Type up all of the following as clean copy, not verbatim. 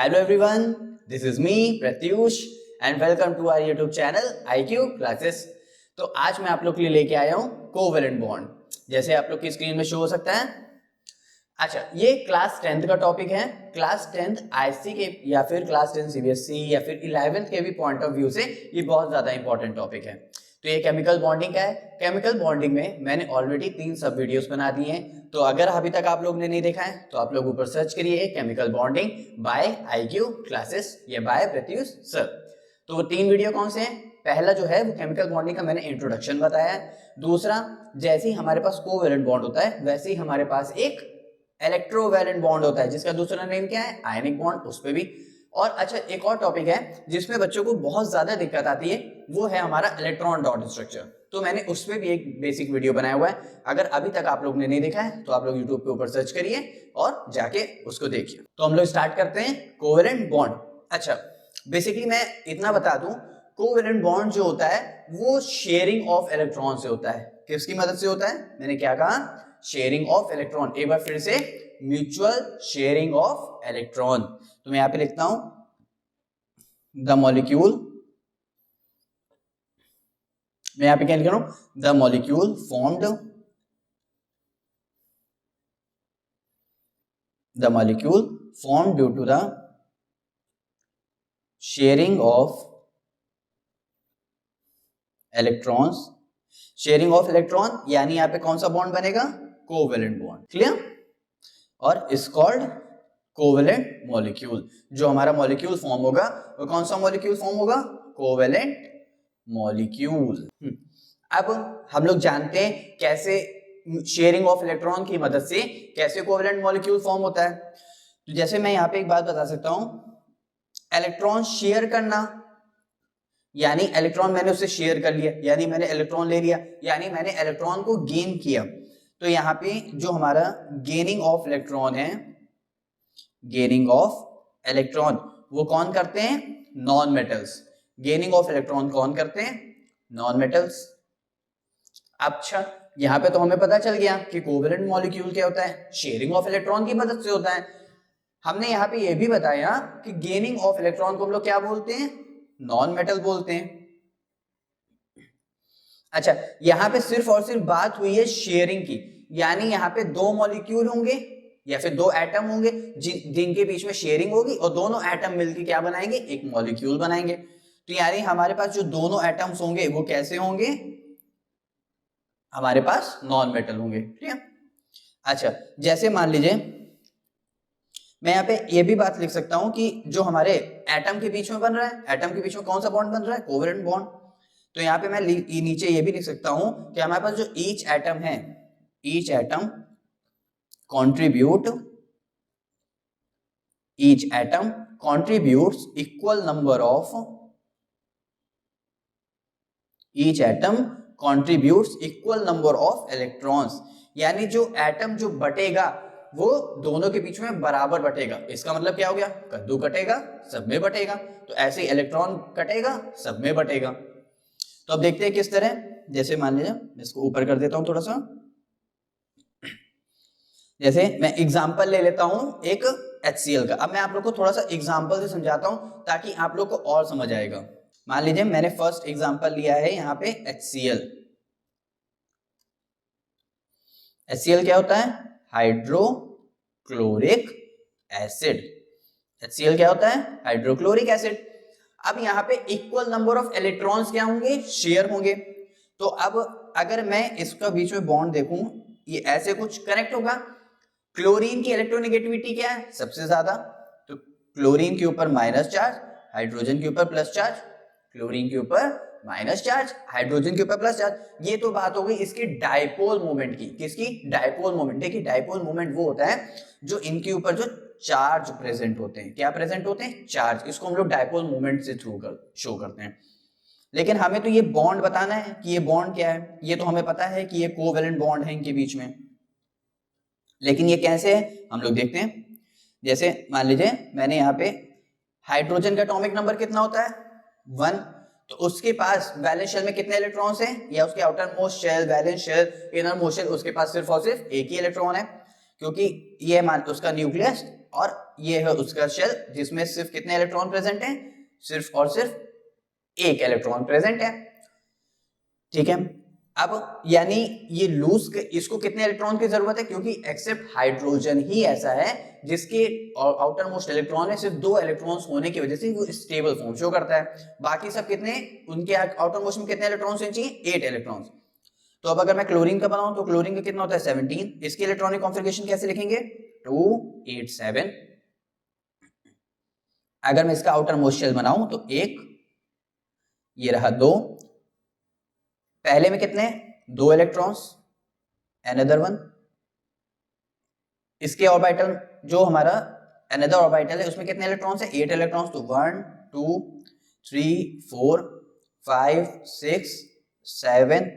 Hello everyone, this is me Pratyush and welcome to our YouTube channel IQ Classes। तो आज मैं आप लोग के लिए लेके आया हूँ कोवेलेंट बॉन्ड, जैसे आप लोग की स्क्रीन में शो हो सकता है। अच्छा, ये क्लास 10th का टॉपिक है। क्लास 10th आईसी के या फिर क्लास 10 सीबीएसई या फिर 11th के भी पॉइंट ऑफ व्यू से ये बहुत ज्यादा इंपॉर्टेंट टॉपिक है। तो ये केमिकल बॉन्डिंग का है। केमिकल बॉन्डिंग में मैंने ऑलरेडी 3 सब वीडियोस बना दिए हैं, तो अगर अभी तक आप लोग ने नहीं देखा है तो आप लोग ऊपर सर्च करिए chemical bonding by IQ classes या बाय प्रत्युष सर। तो वो 3 वीडियो कौन से हैं? पहला जो है वो केमिकल बॉन्डिंग का मैंने इंट्रोडक्शन बताया है। दूसरा, जैसे ही हमारे पास कोवेलेंट बॉन्ड होता है वैसे ही हमारे पास एक इलेक्ट्रोवैलेंट बॉन्ड होता है, जिसका दूसरा नेम क्या है? आयनिक बॉन्ड, उस पे भी। और अच्छा, एक और टॉपिक है जिसमें बच्चों को बहुत ज्यादा दिक्कत आती है, वो है हमारा इलेक्ट्रॉन डॉट स्ट्रक्चर। तो मैंने उस पे भी एक बेसिक वीडियो बनाया हुआ है। अगर अभी तक आप लोग ने नहीं देखा है तो आप लोग यूट्यूब पे ऊपर सर्च करिए और जाके उसको देखिए। तो हम लोग स्टार्ट करते हैं कोवेलेंट बॉन्ड। अच्छा, बेसिकली मैं इतना बता दूं, कोवेलेंट बॉन्ड जो होता है वो शेयरिंग ऑफ इलेक्ट्रॉन से होता है। किसकी मदद से होता है? मैंने क्या कहा? Sharing of electron. एक बार फिर से, म्यूचुअल शेयरिंग ऑफ इलेक्ट्रॉन। तो मैं यहां पे लिखता हूं द मॉलिक्यूल, मैं यहां पे क्या लिख रहा हूं? The molecule formed, the molecule formed due to the sharing of electrons. Sharing of electron यानी यहां पे कौन सा बॉन्ड बनेगा? Covalent bond. क्लियर? और इज कॉल्ड कोवेलेंट मॉलिक्यूल। जो हमारा मॉलिक्यूल फॉर्म होगा वो कौन सा मॉलिक्यूल फॉर्म होगा? Covalent molecule. अब हम लोग जानते हैं कैसे शेयरिंग ऑफ इलेक्ट्रॉन की मदद से कैसे कोवेलेंट मॉलिक्यूल फॉर्म होता है। तो जैसे मैं यहां पे एक बात बता सकता हूं, इलेक्ट्रॉन शेयर करना यानी इलेक्ट्रॉन मैंने उससे शेयर कर लिया, यानी मैंने इलेक्ट्रॉन ले लिया, यानी मैंने इलेक्ट्रॉन को गेन किया। तो यहाँ पे जो हमारा गेनिंग ऑफ इलेक्ट्रॉन है, गेनिंग ऑफ इलेक्ट्रॉन वो कौन करते हैं? Non metals. Gaining of electron कौन करते हैं? Non metals. अच्छा, यहाँ पे तो हमें पता चल गया कि कोवेलेंट मॉलिक्यूल क्या होता है? शेयरिंग ऑफ इलेक्ट्रॉन की मदद से होता है। हमने यहाँ पे ये भी बताया कि गेनिंग ऑफ इलेक्ट्रॉन को हम लोग क्या बोलते हैं? नॉन मेटल बोलते हैं। अच्छा, यहाँ पे सिर्फ और सिर्फ बात हुई है शेयरिंग की, यानी यहाँ पे 2 मॉलिक्यूल होंगे या फिर 2 एटम होंगे जिनके बीच में शेयरिंग होगी और दोनों एटम मिलकर क्या बनाएंगे? एक मॉलिक्यूल बनाएंगे। तो यानी हमारे पास जो दोनों एटम्स होंगे वो कैसे होंगे? हमारे पास नॉन मेटल होंगे। ठीक है? अच्छा, जैसे मान लीजिए मैं यहाँ पे ये भी बात लिख सकता हूं कि जो हमारे एटम के बीच में बन रहा है, एटम के बीच में कौन सा बॉन्ड बन रहा है? Covalent bond. तो यहाँ पे मैं नीचे ये भी लिख सकता हूं कि हमारे पास जो ईच एटम है, each atom contributes equal number of, each atom contributes equal number of electrons। यानी जो एटम जो बटेगा वो दोनों के बीच में बराबर बटेगा। इसका मतलब क्या हो गया? कद्दू कटेगा सब में बटेगा, तो ऐसे ही इलेक्ट्रॉन कटेगा सब में बटेगा। तो अब देखते हैं किस तरह। जैसे मान लीजिए मैं इसको ऊपर कर देता हूं थोड़ा सा, जैसे मैं एग्जांपल ले लेता हूं एक HCl का। अब मैं आप लोग को थोड़ा सा एग्जांपल से समझाता हूं ताकि आप लोग को और समझ आएगा। मान लीजिए मैंने फर्स्ट एग्जांपल लिया है यहाँ पे HCl। HCl क्या होता है? Hydrochloric acid. HCl क्या होता है? Hydrochloric acid. अब यहाँ पे इक्वल नंबर ऑफ इलेक्ट्रॉन्स क्या होंगे? शेयर होंगे। तो अब अगर मैं इसका बीच में बॉन्ड देखूं, ये ऐसे कुछ कनेक्ट होगा। क्लोरीन की इलेक्ट्रोनेगेटिविटी क्या है? सबसे ज्यादा। तो क्लोरीन के ऊपर माइनस चार्ज, हाइड्रोजन के ऊपर प्लस चार्ज, क्लोरीन के ऊपर माइनस चार्ज, हाइड्रोजन के ऊपर प्लस चार्ज। ये तो बात हो गई इसकी डायपोल मोमेंट की। किसकी? Dipole moment. देखिए, डायपोल मोमेंट वो होता है जो इनके ऊपर जो चार्ज प्रेजेंट होते हैं। क्या प्रेजेंट होते हैं? चार्ज। इसको हम लोग डायपोल मोमेंट से थ्रू शो करते हैं। लेकिन हमें तो ये बॉन्ड बताना है कि ये बॉन्ड क्या है। ये तो हमें पता है कि ये कोवेलेंट बॉन्ड है इनके बीच में, लेकिन ये कैसे है हम लोग देखते हैं। जैसे मान लीजिए मैंने यहाँ पे हाइड्रोजन का एटॉमिक नंबर कितना होता है? 1। तो उसके पास वैलेंस शेल में कितने इलेक्ट्रॉन्स हैं? या उसके outermost shell, valence shell, innermost shell, उसके पास सिर्फ और सिर्फ एक ही इलेक्ट्रॉन है। क्योंकि ये मान उसका न्यूक्लियस और ये है उसका शेल, जिसमें सिर्फ कितने इलेक्ट्रॉन प्रेजेंट हैं, सिर्फ और सिर्फ एक इलेक्ट्रॉन प्रेजेंट है। ठीक है, अब यानी ये लूज, इसको कितने इलेक्ट्रॉन की जरूरत है, क्योंकि एक्सेप्ट हाइड्रोजन ही ऐसा है जिसके आउटर मोस्ट इलेक्ट्रॉन है, सिर्फ 2 इलेक्ट्रॉन्स होने की वजह से वो स्टेबल फॉर्म शो करता है। बाकी सब कितने, उनके आउटर मोस्ट में कितने इलेक्ट्रॉन्स होने चाहिए, 8 इलेक्ट्रॉन्स। तो अब अगर मैं क्लोरीन का बनाऊं तो क्लोरीन का कितना होता है 17। इसकी इलेक्ट्रॉनिक कॉन्फ़िगरेशन कैसे लिखेंगे, 2 8 7। अगर मैं इसका आउटर मोस्ट शेल बनाऊं तो एक, ये रहा 2, पहले में कितने 2 इलेक्ट्रॉन्स, अनदर वन। इसके ऑर्बिटल जो हमारा अनदर ऑर्बिटल है उसमें कितने इलेक्ट्रॉन्स है, 8 इलेक्ट्रॉन्स। तो 1 2 3 4 5 6 7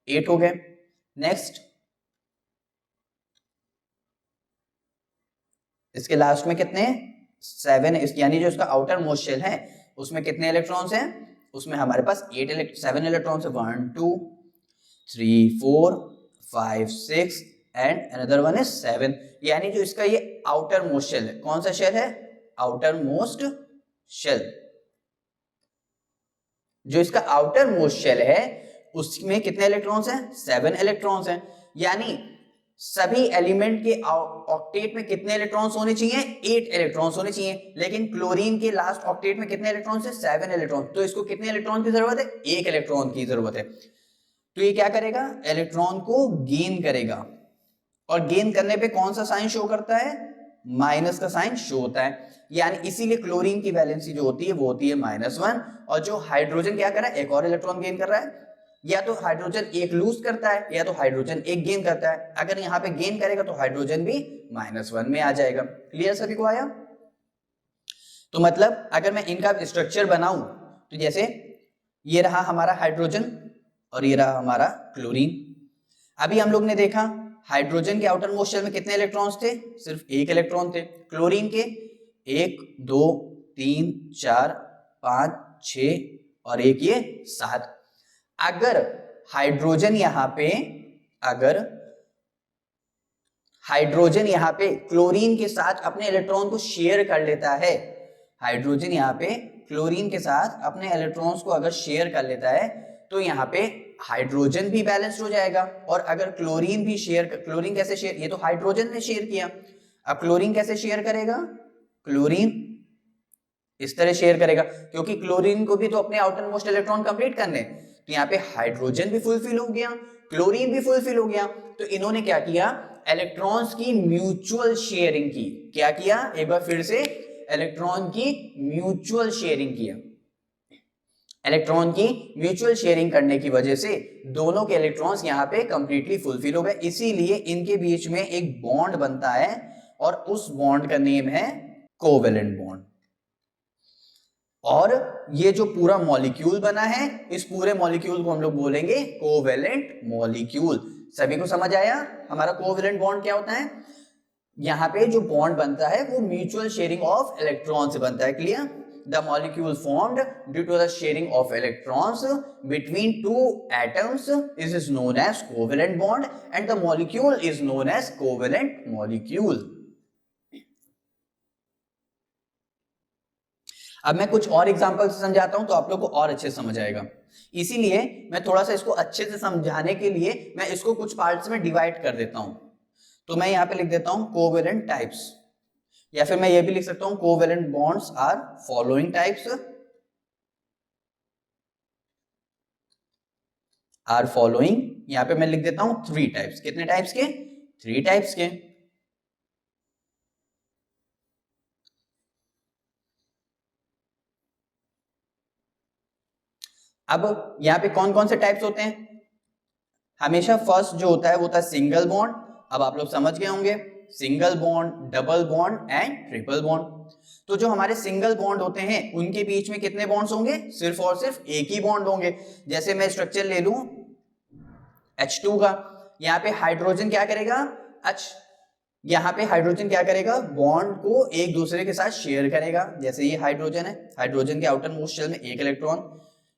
8 हो गए। नेक्स्ट इसके लास्ट में कितने 7, यानी जो इसका आउटर मोस्ट शेल है उसमें कितने इलेक्ट्रॉन्स हैं, उसमें हमारे पास 7 इलेक्ट्रॉन्स है। 1 2 3 4 5 6 एंड अनदर वन इज 7। यानी जो इसका ये आउटर मोस्ट शेल है, कौन सा शेल है, आउटर मोस्ट शेल। जो इसका आउटर मोस्ट शेल है उसमें कितने इलेक्ट्रॉन्स हैं, 7 इलेक्ट्रॉन्स हैं। यानी सभी एलिमेंट के ऑक्टेट में कितने इलेक्ट्रॉन्स होने चाहिए, 8 इलेक्ट्रॉन्स होने चाहिए। लेकिन क्लोरीन के लास्ट ऑक्टेट में कितने इलेक्ट्रॉन्स है, 7 इलेक्ट्रॉन। तो इसको कितने इलेक्ट्रॉन की जरूरत है, 1 इलेक्ट्रॉन की जरूरत है। तो ये क्या करेगा, इलेक्ट्रॉन को गेन करेगा, और गेन करने पे कौन सा साइन शो करता है, माइनस का साइन शो होता है। यानी इसीलिए क्लोरीन की वैलेंसी जो होती है वो होती है -1, और जो हाइड्रोजन क्या कर रहा है, एक और इलेक्ट्रॉन गेन कर रहा है। या तो हाइड्रोजन एक लूज करता है या तो हाइड्रोजन एक गेन करता है। अगर यहाँ पे गेन करेगा तो हाइड्रोजन भी -1 में आ जाएगा। क्लियर सभी को आया। तो मतलब अगर मैं इनका स्ट्रक्चर बनाऊं तो जैसे ये रहा हमारा हाइड्रोजन और ये रहा हमारा क्लोरीन। अभी हम लोग ने देखा हाइड्रोजन के आउटर मोस्ट शेल में कितने इलेक्ट्रॉन्स थे, सिर्फ 1 इलेक्ट्रॉन थे। क्लोरीन के 1 2 3 4 5 6 और एक ये 7। अगर हाइड्रोजन यहां पे क्लोरीन के साथ अपने इलेक्ट्रॉन को शेयर कर लेता है, हाइड्रोजन यहां पे क्लोरीन के साथ अपने इलेक्ट्रॉन्स को अगर शेयर कर लेता है तो यहां पे हाइड्रोजन भी बैलेंस्ड हो जाएगा। और अगर क्लोरीन कैसे शेयर, ये तो हाइड्रोजन ने शेयर किया, अब क्लोरीन कैसे शेयर करेगा, क्लोरीन इस तरह शेयर करेगा, क्योंकि क्लोरीन को भी तो अपने आउटर मोस्ट इलेक्ट्रॉन कंप्लीट करने। तो यहाँ पे हाइड्रोजन भी फुलफिल हो गया, क्लोरीन भी फुलफिल हो गया। तो इन्होंने क्या किया, इलेक्ट्रॉन्स की म्यूचुअल शेयरिंग की। क्या किया, एक बार फिर से, इलेक्ट्रॉन की म्यूचुअल शेयरिंग किया। इलेक्ट्रॉन की म्यूचुअल शेयरिंग करने की वजह से दोनों के इलेक्ट्रॉन्स यहाँ पे कंप्लीटली फुलफिल हो गए। इसीलिए इनके बीच में एक बॉन्ड बनता है और उस बॉन्ड का नेम है कोवेलेंट बॉन्ड। और ये जो पूरा मॉलिक्यूल बना है, इस पूरे मॉलिक्यूल को हम लोग बोलेंगे कोवेलेंट मॉलिक्यूल। सभी को समझ आया हमारा कोवेलेंट बॉन्ड क्या होता है। यहाँ पे जो बॉन्ड बनता है वो म्यूचुअल शेयरिंग ऑफ इलेक्ट्रॉन से बनता है। Clear. The molecule formed due to the sharing of electrons between two atoms is known as covalent bond, and the molecule is known as covalent molecule. अब मैं कुछ और एग्जांपल से समझाता हूं तो आप लोग को और अच्छे से समझ आएगा। इसीलिए मैं थोड़ा सा इसको अच्छे से समझाने के लिए मैं इसको कुछ पार्ट्स में डिवाइड कर देता हूं। तो मैं यहां पे लिख देता हूं कोवेलेंट टाइप्स, या फिर मैं ये भी लिख सकता हूं covalent bonds are following types, are following. यहां पे मैं लिख देता हूं 3 टाइप्स। कितने टाइप्स के, 3 टाइप्स के। अब यहां पे कौन कौन से टाइप्स होते हैं, हमेशा फर्स्ट जो होता है वो होता है सिंगल बॉन्ड। अब आप लोग समझ गए होंगे, single bond, double bond and triple bond. तो जो हमारे सिंगल बॉन्ड होते हैं उनके बीच में कितने बॉन्ड्स होंगे, सिर्फ और सिर्फ एक ही बॉन्ड होंगे। जैसे मैं स्ट्रक्चर ले लूं H2 का, यहाँ पे हाइड्रोजन क्या करेगा, यहाँ पे हाइड्रोजन क्या करेगा, बॉन्ड को एक दूसरे के साथ शेयर करेगा। जैसे ये हाइड्रोजन है, हाइड्रोजन के आउटर मोस्ट शेल में 1 इलेक्ट्रॉन,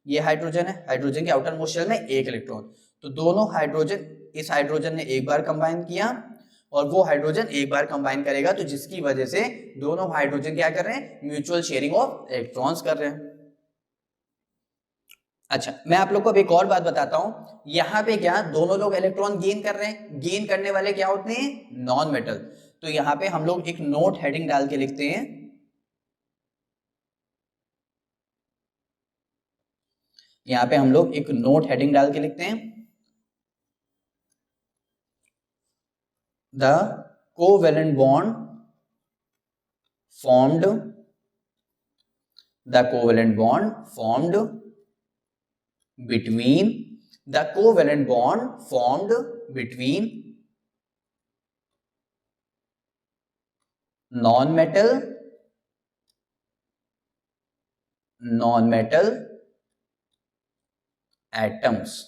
ये हाइड्रोजन है, हाइड्रोजन के आउटर मोस्ट शेल में 1 इलेक्ट्रॉन। तो दोनों हाइड्रोजन, इस हाइड्रोजन ने एक बार कंबाइन किया और वो हाइड्रोजन एक बार कंबाइन करेगा, तो जिसकी वजह से दोनों हाइड्रोजन क्या कर रहे हैं, म्यूचुअल शेयरिंग ऑफ इलेक्ट्रॉन्स कर रहे हैं। अच्छा, मैं आप लोग को अब एक और बात बताता हूं, यहां पे क्या दोनों लोग इलेक्ट्रॉन गेन कर रहे हैं, गेन करने वाले क्या होते हैं, नॉन मेटल। तो यहां पे हम लोग एक नोट हेडिंग डाल के लिखते हैं, यहां पे हम लोग एक नोट हेडिंग डाल के लिखते हैं, the covalent bond formed, the covalent bond formed between, the covalent bond formed between non-metal atoms।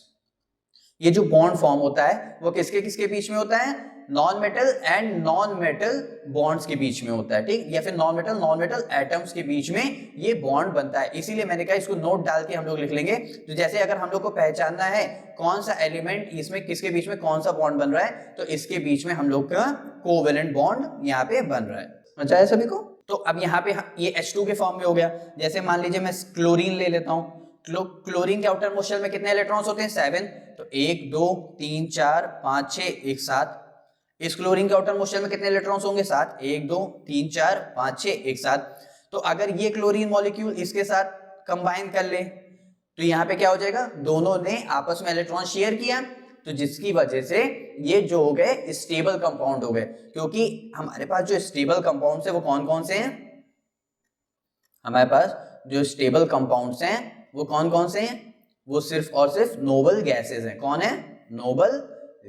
ये जो बॉन्ड फॉर्म होता है वो किसके किसके बीच में होता है, non metal and non metal bonds के बीच में होता है, ठीक, या फिर नॉन मेटल एटम्स के बीच में ये बॉन्ड बनता है। इसीलिए मैंने कहा इसको नोट डाल के हम लोग लिख लेंगे। तो जैसे अगर हम लोग को पहचानना है कौन सा एलिमेंट इसमें किसके बीच में कौन सा बॉन्ड बन रहा है, तो इसके बीच में हम लोग का कोवेलेंट बॉन्ड यहाँ पे बन रहा है। समझ आया सभी को? तो अब यहाँ पे ये H2 के फॉर्म में हो गया। जैसे मान लीजिए मैं क्लोरीन ले लेता हूँ, क्लोरीन के आउटर मोस्ट शेल में कितने इलेक्ट्रॉन्स होते हैं, 7। तो 1 2 3 4 5 6 1 7। इस क्लोरीन के आउटर मोस्ट शेल में कितने इलेक्ट्रॉन्स होंगे, 7। 1 2 3 4 5 6 1 7। तो अगर ये क्लोरीन मॉलिक्यूल इसके साथ कंबाइन कर ले तो यहाँ पे क्या हो जाएगा, दोनों ने आपस में इलेक्ट्रॉन शेयर किया, तो जिसकी वजह से ये जो हो गए स्टेबल कंपाउंड हो गए। क्योंकि हमारे पास जो स्टेबल कंपाउंड्स है वो कौन कौन से हैं, हमारे पास जो स्टेबल कंपाउंड्स हैं वो कौन कौन से हैं, वो सिर्फ और सिर्फ नोबल गैसेस हैं। कौन है, नोबल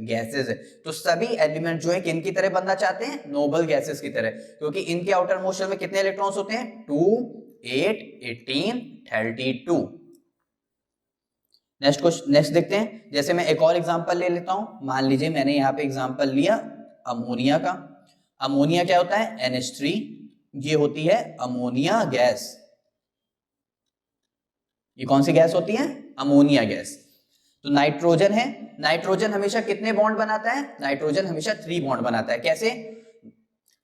गैसेस है। तो सभी एलिमेंट जो है किन की तरह बनना चाहते हैं, नोबल गैसेस की तरह, क्योंकि इनके आउटर मोस्ट शेल में कितने इलेक्ट्रॉन्स होते हैं, 2 8 18 32। नेक्स्ट देखते हैं। जैसे मैं एक और एग्जांपल ले लेता हूं, मान लीजिए मैंने यहाँ पे एग्जांपल लिया अमोनिया का। अमोनिया क्या होता है, NH3, ये होती है अमोनिया गैस। ये कौन सी गैस होती है, अमोनिया गैस। तो नाइट्रोजन है, नाइट्रोजन हमेशा कितने बॉन्ड बनाता है, नाइट्रोजन हमेशा 3 बॉन्ड बनाता है। कैसे,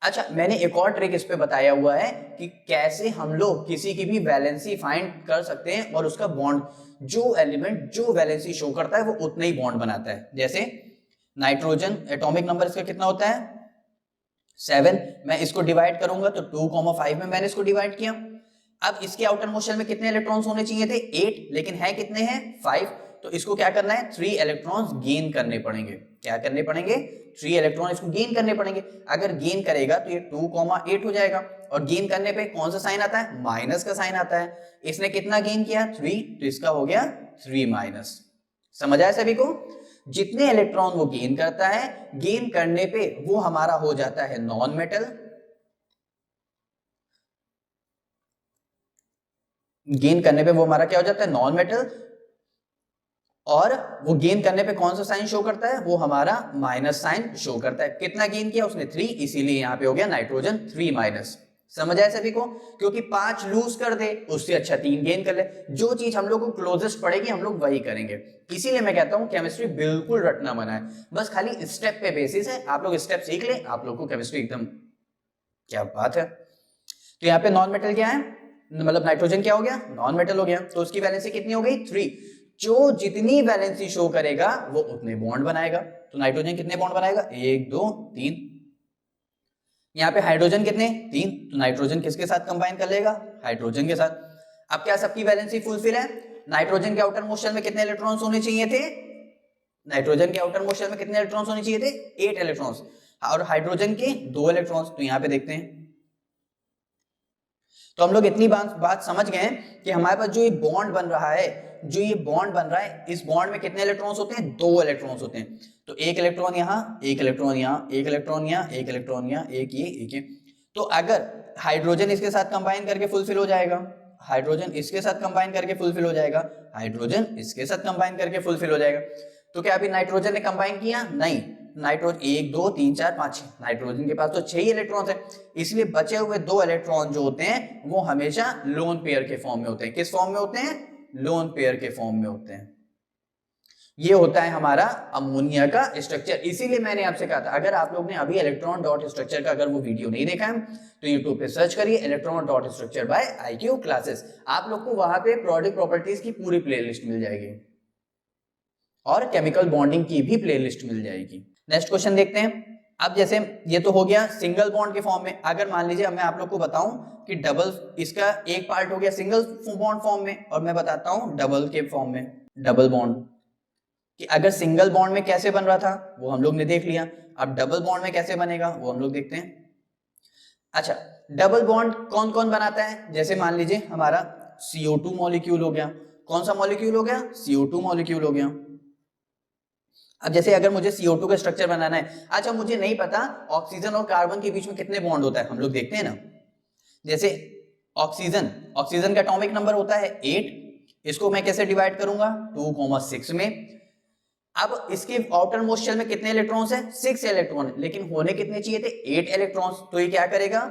अच्छा मैंने एक और ट्रिक इस पे बताया हुआ है कि कैसे हम लोग किसी की भी वैलेंसी फाइंड कर सकते हैं और उसका बॉन्ड, जो एलिमेंट जो वैलेंसी शो करता है वो उतना ही बॉन्ड बनाता है। जैसे नाइट्रोजन एटॉमिक नंबर इसका कितना होता है, 7। मैं इसको डिवाइड करूंगा तो 2,5 में मैंने इसको डिवाइड किया। अब इसके आउटर मोस्ट शेल में कितने इलेक्ट्रॉन्स होने चाहिए थे, 8, लेकिन है कितने हैं, 5। तो इसको क्या करना है, 3 इलेक्ट्रॉन्स गेन करने पड़ेंगे। क्या करने पड़ेंगे, 3 इलेक्ट्रॉन इसको गेन करने पड़ेंगे। अगर गेन करेगा तो ये 2,8 हो जाएगा, और गेन करने पे कौन सा साइन आता है, माइनस का साइन आता है। इसने कितना गेन किया, 3, तो इसका हो गया 3 माइनस। समझ आया सभी को? जितने इलेक्ट्रॉन वो गेन करता है, गेन करने पे वो हमारा हो जाता है नॉन मेटल, गेन करने पे वो हमारा क्या हो जाता है, नॉन मेटल। और वो गेन करने पे कौन सा साइन शो करता है, वो हमारा माइनस साइन शो करता है। कितना गेन किया उसने, 3, इसीलिए यहां पे हो गया नाइट्रोजन 3 माइनस। समझ आया सभी को? क्योंकि 5 लूज कर दे उससे अच्छा 3 गेन कर ले। जो चीज हम लोग को क्लोजेस्ट पड़ेगी हम लोग वही करेंगे। इसीलिए मैं कहता हूं केमिस्ट्री बिल्कुल रटना मना है, बस खाली स्टेप पे बेसिस है। आप लोग स्टेप सीख ले, आप लोग को केमिस्ट्री एकदम क्या बात है। तो यहाँ पे नॉन मेटल क्या है, मतलब नाइट्रोजन क्या हो गया, नॉन मेटल हो गया। तो उसकी वैलेंसी कितनी हो गई, 3। जो जितनी वैलेंसी शो करेगा वो उतने बॉन्ड बनाएगा। तो नाइट्रोजन कितने बॉन्ड बनाएगा, 1 2 3। यहाँ पे हाइड्रोजन कितने, 3। तो नाइट्रोजन किसके साथ कंबाइन कर लेगा, हाइड्रोजन के साथ। अब क्या सबकी वैलेंसी फुलफिल है, नाइट्रोजन के आउटर मोस्ट शेल में कितने इलेक्ट्रॉन्स होने चाहिए थे, नाइट्रोजन के आउटर मोस्ट शेल में कितने इलेक्ट्रॉन्स होने चाहिए थे, 8 इलेक्ट्रॉन्स, और हाइड्रोजन के 2 इलेक्ट्रॉन्स। तो यहाँ पे देखते हैं, तो हम लोग इतनी बात समझ गए कि हमारे पास जो ये बॉन्ड बन रहा है, जो ये बॉन्ड बन रहा है, इस बॉन्ड में कितने इलेक्ट्रॉन्स होते हैं, 2 इलेक्ट्रॉन्स होते हैं। तो 1 इलेक्ट्रॉन यहाँ, 1 इलेक्ट्रॉन यहाँ, 1 इलेक्ट्रॉन यहाँ, 1 इलेक्ट्रॉन यहाँ, एक ये एक ये। तो अगर हाइड्रोजन इसके साथ कंबाइन करके फुलफिल हो जाएगा, हाइड्रोजन इसके साथ कंबाइन करके फुलफिल हो जाएगा, हाइड्रोजन इसके साथ कंबाइन करके फुलफिल हो जाएगा। तो क्या अभी नाइट्रोजन ने कंबाइन किया, नहीं। नाइट्रोजन 1 2 3 4 5 6, नाइट्रोजन के पास तो 6 ही इलेक्ट्रॉन्स है, इसलिए बचे हुए 2 इलेक्ट्रॉन जो होते हैं वो हमेशा लोन पेयर के फॉर्म में होते हैं। किस फॉर्म में होते हैं, लोन पेयर के फॉर्म में होते हैं। ये होता है हमारा अमोनिया का स्ट्रक्चर। इसीलिए मैंने आपसे कहा था, अगर आप लोग ने अभी इलेक्ट्रॉन डॉट स्ट्रक्चर का अगर वो वीडियो नहीं देखा है तो यूट्यूब पे सर्च करिए electron dot structure bye IQ classes, आप लोग को वहां पे प्रोडक्ट प्रॉपर्टीज की पूरी प्लेलिस्ट मिल जाएगी और केमिकल बॉन्डिंग की भी प्लेलिस्ट मिल जाएगी। नेक्स्ट क्वेश्चन देखते हैं। अब जैसे ये तो हो गया सिंगल बॉन्ड के फॉर्म में, अगर मान लीजिए मैं आप लोग को बताऊं कि डबल, इसका एक पार्ट हो गया सिंगल बॉन्ड फॉर्म में और मैं बताता हूं डबल के फॉर्म में, डबल बॉन्ड कि अगर सिंगल बॉन्ड में कैसे बन रहा था वो हम लोग ने देख लिया, अब डबल बॉन्ड में कैसे बनेगा वो हम लोग देखते हैं। अच्छा, डबल बॉन्ड कौन कौन बनाता है, जैसे मान लीजिए हमारा CO2 मॉलिक्यूल हो गया, कौन सा मॉलिक्यूल हो गया, CO2 मॉलिक्यूल हो गया। अब जैसे अगर मुझे CO2 का स्ट्रक्चर बनाना है, अच्छा मुझे नहीं पता ऑक्सीजन और कार्बन के बीच में कितने बॉन्ड होता है, हम लोग देखते हैं ना। जैसे ऑक्सीजन का एटॉमिक नंबर होता है 8, इसको मैं कैसे डिवाइड करूंगा 2,6 में। अब इसके आउटर मोस्ट शेल में कितने इलेक्ट्रॉन्स हैं, 6 इलेक्ट्रॉन, लेकिन होने कितने चाहिए थे 8 इलेक्ट्रॉन्स, तो ये क्या करेगा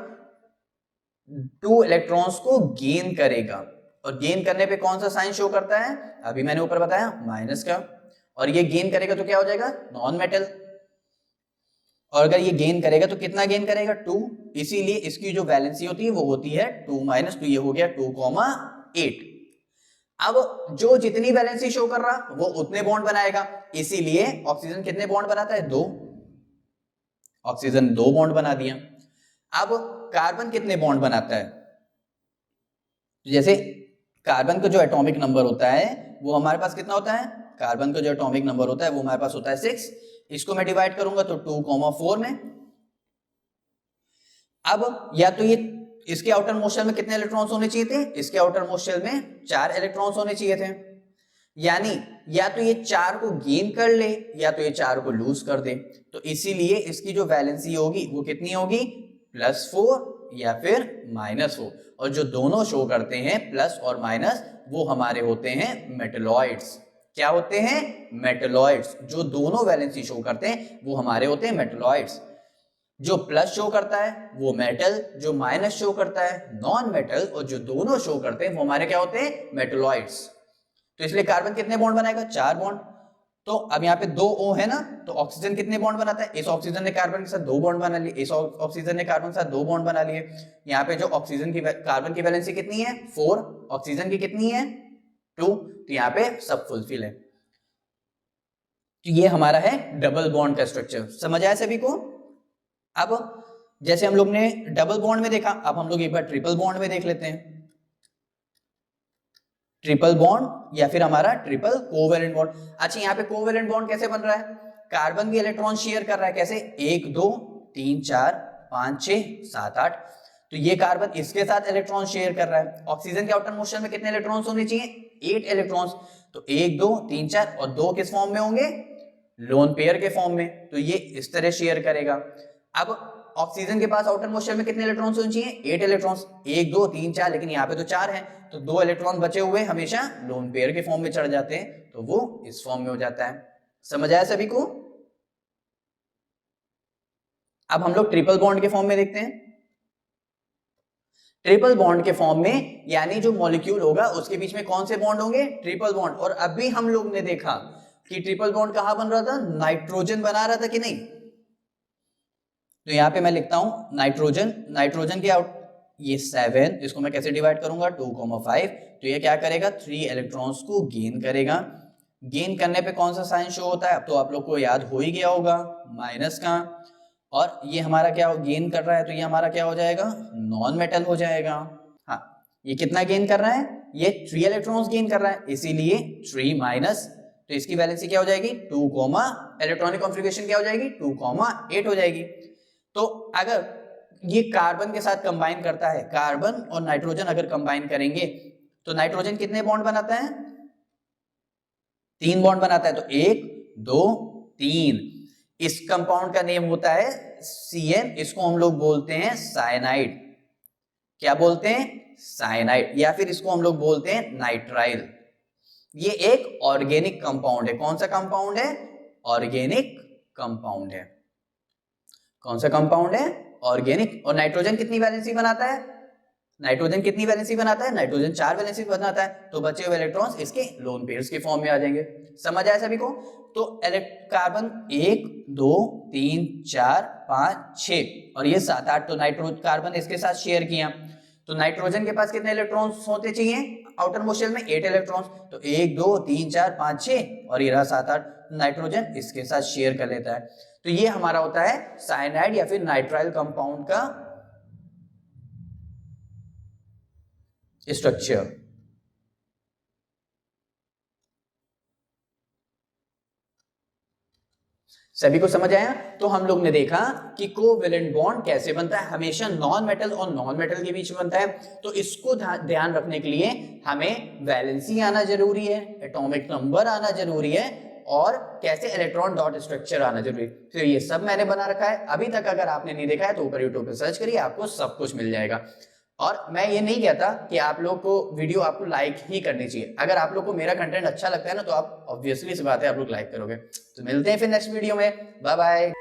2 इलेक्ट्रॉन्स को गेन करेगा, और गेन करने पे कौन सा साइन शो करता है, अभी मैंने ऊपर बताया माइनस का, और ये गेन करेगा तो क्या हो जाएगा नॉन मेटल, और अगर ये गेन करेगा तो कितना गेन करेगा 2, इसीलिए इसकी जो वैलेंसी होती है वो होती है 2 - 2, ये हो गया 2,8। अब जो जितनी वैलेंसी शो कर रहा वो उतने बॉन्ड बनाएगा, इसीलिए ऑक्सीजन कितने बॉन्ड बनाता है 2, ऑक्सीजन 2 बॉन्ड बना दिया। अब कार्बन कितने बॉन्ड बनाता है, जैसे कार्बन का जो एटॉमिक नंबर होता है वो हमारे पास कितना होता है, कार्बन का जो एटॉमिक नंबर होता है वो हमारे पास होता है 6, इसको मैं डिवाइड करूंगा तो 2,4 में। अब या तो ये इसके आउटर मोस्ट शेल में कितने इलेक्ट्रॉन्स होने चाहिए थे, इसके आउटर मोस्ट शेल में 4 इलेक्ट्रॉन्स होने चाहिए थे, यानी या तो ये 4 को गेन कर ले या तो ये 4 को लूज कर दे, तो इसीलिए इसकी जो वैलेंसी होगी वो कितनी होगी +4 या फिर -4, और जो दोनों शो करते हैं प्लस और माइनस वो हमारे होते हैं मेटलॉइड्स। क्या होते हैं, मेटलॉइड्स। जो दोनों वैलेंसी शो करते हैं वो हमारे होते हैं मेटलॉइड्स। जो प्लस शो करता है वो मेटल, जो माइनस शो करता है नॉन मेटल, और जो दोनों शो करते हैं वो हमारे क्या होते हैं मेटलॉइड्स। तो इसलिए कार्बन कितने बॉन्ड बनाएगा 4 बॉन्ड, तो अब यहाँ पे 2 O है ना, तो ऑक्सीजन कितने बॉन्ड बनाता है, इस ऑक्सीजन ने कार्बन के साथ 2 बॉन्ड बना लिए, इस ऑक्सीजन ने कार्बन के साथ 2 बॉन्ड बना लिए। यहाँ पे जो ऑक्सीजन की कार्बन की वैलेंसी कितनी है 4, ऑक्सीजन की कितनी है 2, तो यहाँ पे सब फुलफिल है। तो ये हमारा है डबल बॉन्ड का स्ट्रक्चर, समझ आया सभी को। अब जैसे हम लोग ने डबल बॉन्ड में देखा, अब हम लोग एक बार ट्रिपल बॉन्ड में देख लेते हैं। ट्रिपल बॉन्ड या फिर हमारा ट्रिपल कोवेलेंट बॉन्ड। अच्छा, यहाँ पे कोवेलेंट बॉन्ड कैसे बन रहा है, कार्बन के इलेक्ट्रॉन शेयर कर रहा है, कैसे 1 2 3 4 5 6 7 8, तो ये कार्बन इसके साथ इलेक्ट्रॉन शेयर कर रहा है। ऑक्सीजन के आउटर मोस्ट शेल में कितने इलेक्ट्रॉन्स होने चाहिए 8 इलेक्ट्रॉन्स, तो 1 2 3 4 और 2 किस फॉर्म में होंगे लोन पेयर के फॉर्म में, तो ये इस तरह शेयर करेगा। अब ऑक्सीजन के पास आउटर मोस्ट शेल में कितने इलेक्ट्रॉन्स होने चाहिए 8 इलेक्ट्रॉन्स, 1 2 3 4, लेकिन यहाँ पे तो 4 हैं, तो 2 इलेक्ट्रॉन बचे हुए हमेशा लोन पेयर के फॉर्म में चढ़ जाते हैं, तो वो इस फॉर्म में हो जाता है। समझ आया सभी को। अब हम लोग ट्रिपल बॉन्ड के फॉर्म में देखते हैं। ट्रिपल बॉन्ड के फॉर्म में यानी जो मॉलिक्यूल होगा उसके बीच में कौन से बॉन्ड होंगे ट्रिपल बॉन्ड, और अभी हम लोग ने देखा कि ट्रिपल बॉन्ड कहां बन रहा था, नाइट्रोजन बना रहा था कि नहीं, तो यहां पे मैं लिखता हूं नाइट्रोजन, नाइट्रोजन के आउट ये 7, इसको मैं कैसे डिवाइड करूंगा 2,5, तो ये क्या करेगा 3 इलेक्ट्रॉन्स को गेन करेगा। गेन करने पे कौन सा साइन शो होता है, अब तो आप लोग को याद हो ही गया होगा माइनस का, और ये हमारा क्या गेन कर रहा है, तो ये हमारा क्या हो जाएगा नॉन मेटल हो जाएगा। हाँ, ये कितना गेन कर रहा है, ये 3 इलेक्ट्रॉन्स गेन कर रहा है, इसीलिए 3 माइनस, तो इसकी वैलेंसी क्या हो जाएगी 2, इलेक्ट्रॉनिक कॉन्फ़िगरेशन क्या हो जाएगी 2,8 हो जाएगी। तो अगर ये कार्बन के साथ कंबाइन करता है, कार्बन और नाइट्रोजन अगर कंबाइन करेंगे तो नाइट्रोजन कितने बॉन्ड बनाता है 3 बॉन्ड बनाता है, तो 1 2 3, इस कंपाउंड का नेम होता है CN, इसको हम लोग बोलते हैं साइनाइड। क्या बोलते हैं साइनाइड, या फिर इसको हम लोग बोलते हैं नाइट्राइल। ये एक ऑर्गेनिक कंपाउंड है, कौन सा कंपाउंड है ऑर्गेनिक कंपाउंड है, कौन सा कंपाउंड है ऑर्गेनिक। और नाइट्रोजन कितनी वैलेंसी बनाता है नाइट्रोजन कितनी वैलेंसी बनाता है? नाइट्रोजन 4 वैलेंसी बनाता है, तो बचे हुए इलेक्ट्रॉन्स इसके लोन पेयर्स के फॉर्म में आ जाएंगे। समझ आया सभी को? तो कार्बन 1 2 3 4 5 6 और ये 7 8 तो नाइट्रोजन कार्बन इसके साथ शेयर किया। तो नाइट्रोजन के पास कितने इलेक्ट्रॉन्स होते चाहिए आउटर मोस्ट शेल में? 8 इलेक्ट्रॉन्स। तो 1 2 3 4 5 6 और ये रहा 7 8, नाइट्रोजन इसके साथ शेयर कर लेता है। तो ये हमारा होता है साइनाइड या फिर नाइट्राइल कंपाउंड का स्ट्रक्चर। सभी को समझ आया? तो हम लोग ने देखा कि कोवेलेंट बॉन्ड कैसे बनता है, हमेशा नॉन मेटल और नॉन मेटल के बीच में बनता है। तो इसको ध्यान रखने के लिए हमें वैलेंसी आना जरूरी है, एटॉमिक नंबर आना जरूरी है और कैसे इलेक्ट्रॉन डॉट स्ट्रक्चर आना जरूरी है। तो ये सब मैंने बना रखा है। अभी तक अगर आपने नहीं देखा है तो ऊपर यूट्यूब पे सर्च करिए, आपको सब कुछ मिल जाएगा। और मैं ये नहीं कहता कि आप लोग को वीडियो आपको लाइक ही करनी चाहिए। अगर आप लोग को मेरा कंटेंट अच्छा लगता है ना तो आप ऑब्वियसली सी बात है आप लोग लाइक करोगे। तो मिलते हैं फिर नेक्स्ट वीडियो में। Bye bye.